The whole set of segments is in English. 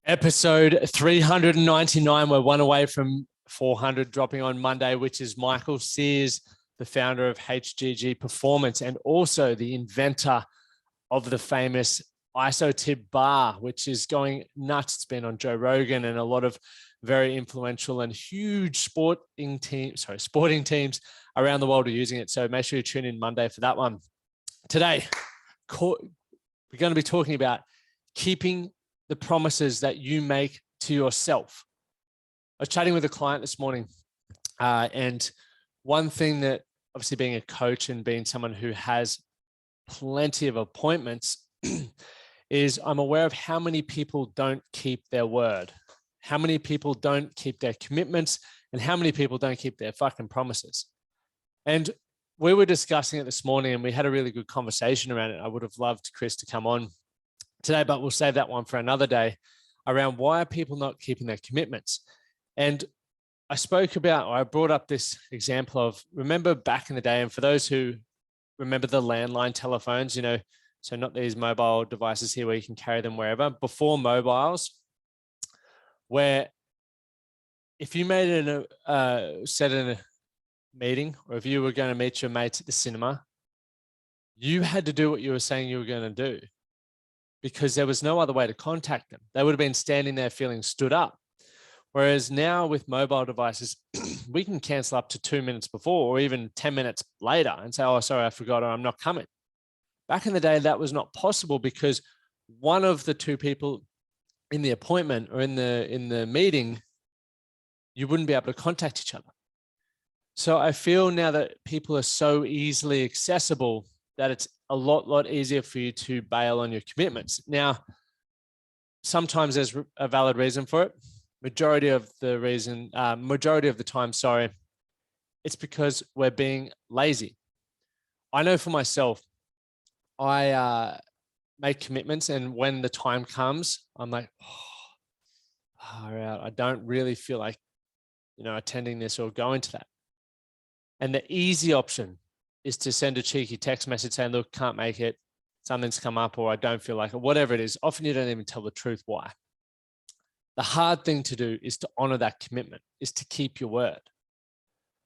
Episode 399. We're one away from 400 dropping on Monday, which is Michael Sears, the founder of HGG Performance and also the inventor of the famous ISO bar, which is going nuts. It's been on Joe Rogan and a lot of very influential and huge sporting teams around the world are using it. So make sure you tune in Monday for that one. Today, we're going to be talking about keeping the promises that you make to yourself. I was chatting with a client this morning, and one thing that obviously being a coach and being someone who has plenty of appointments is I'm aware of how many people don't keep their word, how many people don't keep their commitments, and how many people don't keep their fucking promises. And we were discussing it this morning and we had a really good conversation around it. I would have loved Chris to come on today, but we'll save that one for another day, around why are people not keeping their commitments. And I brought up this example of, remember back in the day, and for those who remember the landline telephones, so not these mobile devices here where you can carry them wherever, before mobiles, where if you made said in a meeting, or if you were going to meet your mates at the cinema, you had to do what you were saying you were going to do, because there was no other way to contact them. They would have been standing there feeling stood up. Whereas now with mobile devices, we can cancel up to 2 minutes before or even 10 minutes later and say, oh, sorry, I forgot, or I'm not coming. Back in the day, that was not possible because one of the two people in the appointment or in the meeting, you wouldn't be able to contact each other. So I feel now that people are so easily accessible that it's a lot easier for you to bail on your commitments. Now, sometimes there's a valid reason for it. Majority of the time, it's because we're being lazy. I know for myself, I make commitments, and when the time comes, I'm like, I don't really feel like, attending this or going to that. And the easy option is to send a cheeky text message saying, look, can't make it, something's come up, or I don't feel like it, whatever it is. Often you don't even tell the truth why. The hard thing to do is to honor that commitment, is to keep your word.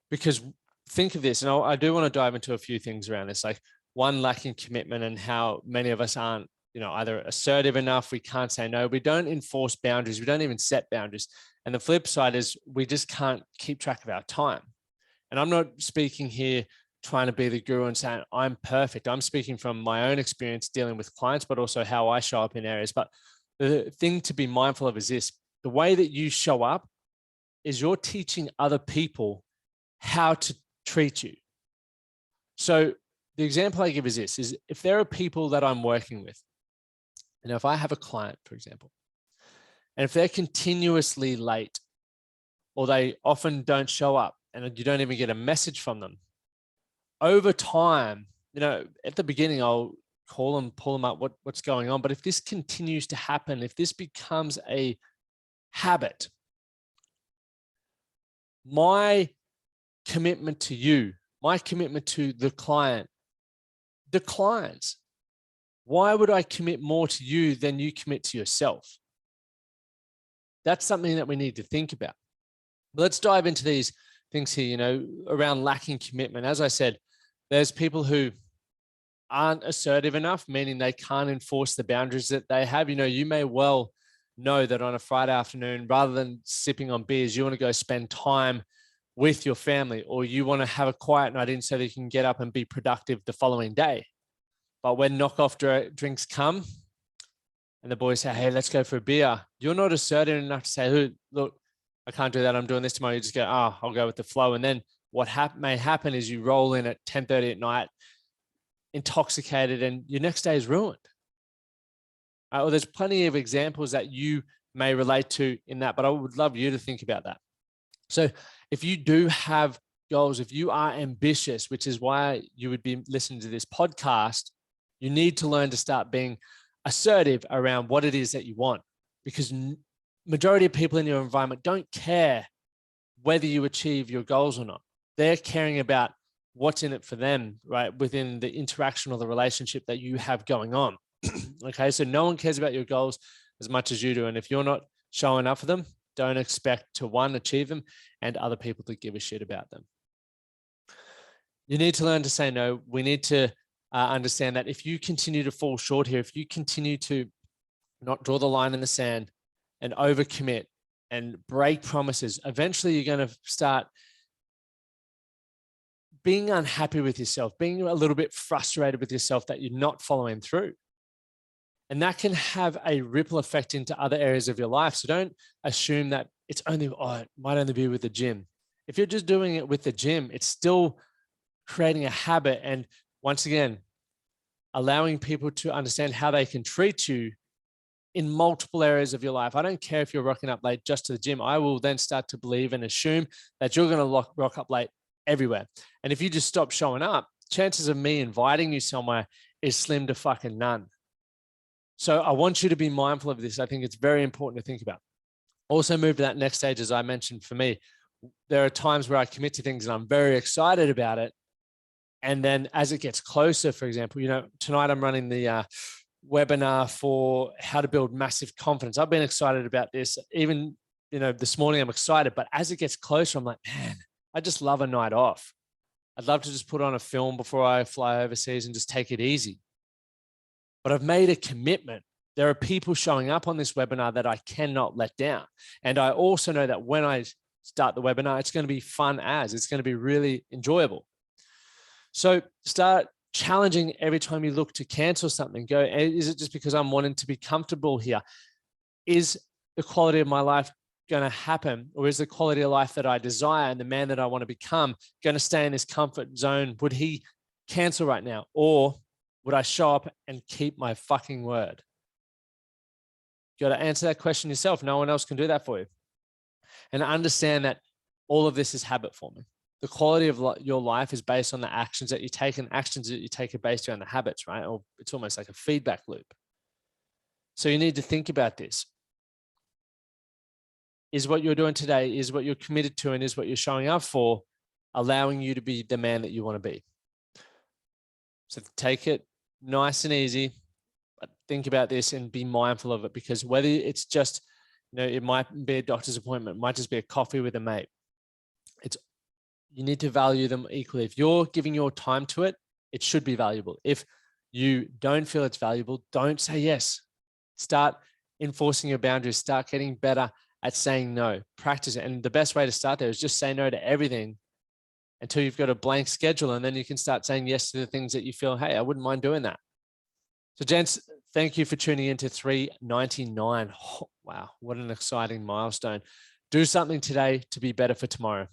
Because think of this, and I do want to dive into a few things around this, like one, lacking commitment and how many of us aren't, either assertive enough, we can't say no, we don't enforce boundaries, we don't even set boundaries. And the flip side is we just can't keep track of our time. And I'm not speaking here trying to be the guru and saying I'm perfect. I'm speaking from my own experience dealing with clients, but also how I show up in areas. But the thing to be mindful of is this: the way that you show up is you're teaching other people how to treat you. So the example I give is this, is if there are people that I'm working with, and if I have a client, for example, and if they're continuously late, or they often don't show up and you don't even get a message from them, over time, at the beginning, I'll call them, pull them up, what's going on. But if this continues to happen, if this becomes a habit, my commitment to you, my commitment to the client declines. Why would I commit more to you than you commit to yourself? That's something that we need to think about. But let's dive into these things here, around lacking commitment. As I said, there's people who aren't assertive enough, meaning they can't enforce the boundaries that they have. You may well know that on a Friday afternoon, rather than sipping on beers, you want to go spend time with your family, or you want to have a quiet night in so that you can get up and be productive the following day. But when knockoff drinks come and the boys say, hey, let's go for a beer, you're not assertive enough to say, look, I can't do that, I'm doing this tomorrow. You just go, I'll go with the flow. And then what may happen is you roll in at 10:30 at night, intoxicated, and your next day is ruined. Well, there's plenty of examples that you may relate to in that, but I would love you to think about that. So if you do have goals, if you are ambitious, which is why you would be listening to this podcast, you need to learn to start being assertive around what it is that you want, because majority of people in your environment don't care whether you achieve your goals or not. They're caring about what's in it for them, right? Within the interaction or the relationship that you have going on. Okay, so no one cares about your goals as much as you do. And if you're not showing up for them, don't expect to, one, achieve them, and other people to give a shit about them. You need to learn to say no. We need to understand that if you continue to fall short here, if you continue to not draw the line in the sand and overcommit and break promises, eventually you're going to start being unhappy with yourself, being a little bit frustrated with yourself that you're not following through. And that can have a ripple effect into other areas of your life. So don't assume that it's only, it might only be with the gym. If you're just doing it with the gym, it's still creating a habit. And once again, allowing people to understand how they can treat you in multiple areas of your life. I don't care if you're rocking up late just to the gym. I will then start to believe and assume that you're going to rock up late everywhere. And if you just stop showing up, chances of me inviting you somewhere is slim to fucking none. So I want you to be mindful of this. I think it's very important to think about. Also move to that next stage, as I mentioned. For me, there are times where I commit to things and I'm very excited about it. And then as it gets closer, for example, tonight I'm running the webinar for how to build massive confidence. I've been excited about this. Even, this morning I'm excited, but as it gets closer, I'm like, man, I just love a night off. I'd love to just put on a film before I fly overseas and just take it easy. But I've made a commitment. There are people showing up on this webinar that I cannot let down. And I also know that when I start the webinar, it's going to be fun it's going to be really enjoyable. So start challenging every time you look to cancel something. Go, is it just because I'm wanting to be comfortable here? Is the quality of my life going to happen? Or is the quality of life that I desire and the man that I want to become going to stay in this comfort zone? Would he cancel right now? Or would I show up and keep my fucking word? You got to answer that question yourself. No one else can do that for you. And understand that all of this is habit forming. The quality of your life is based on the actions that you take, and actions that you take are based around the habits, right? Or it's almost like a feedback loop. So you need to think about this. Is what you're doing today, is what you're committed to, and is what you're showing up for, allowing you to be the man that you want to be? So take it nice and easy, but think about this and be mindful of it, because whether it's just, it might be a doctor's appointment, it might just be a coffee with a mate. You need to value them equally. If you're giving your time to it, it should be valuable. If you don't feel it's valuable, don't say yes. Start enforcing your boundaries. Start getting better at saying no. Practice it. And the best way to start there is just say no to everything until you've got a blank schedule. And then you can start saying yes to the things that you feel, hey, I wouldn't mind doing that. So gents, thank you for tuning into 399. Oh, wow, what an exciting milestone. Do something today to be better for tomorrow.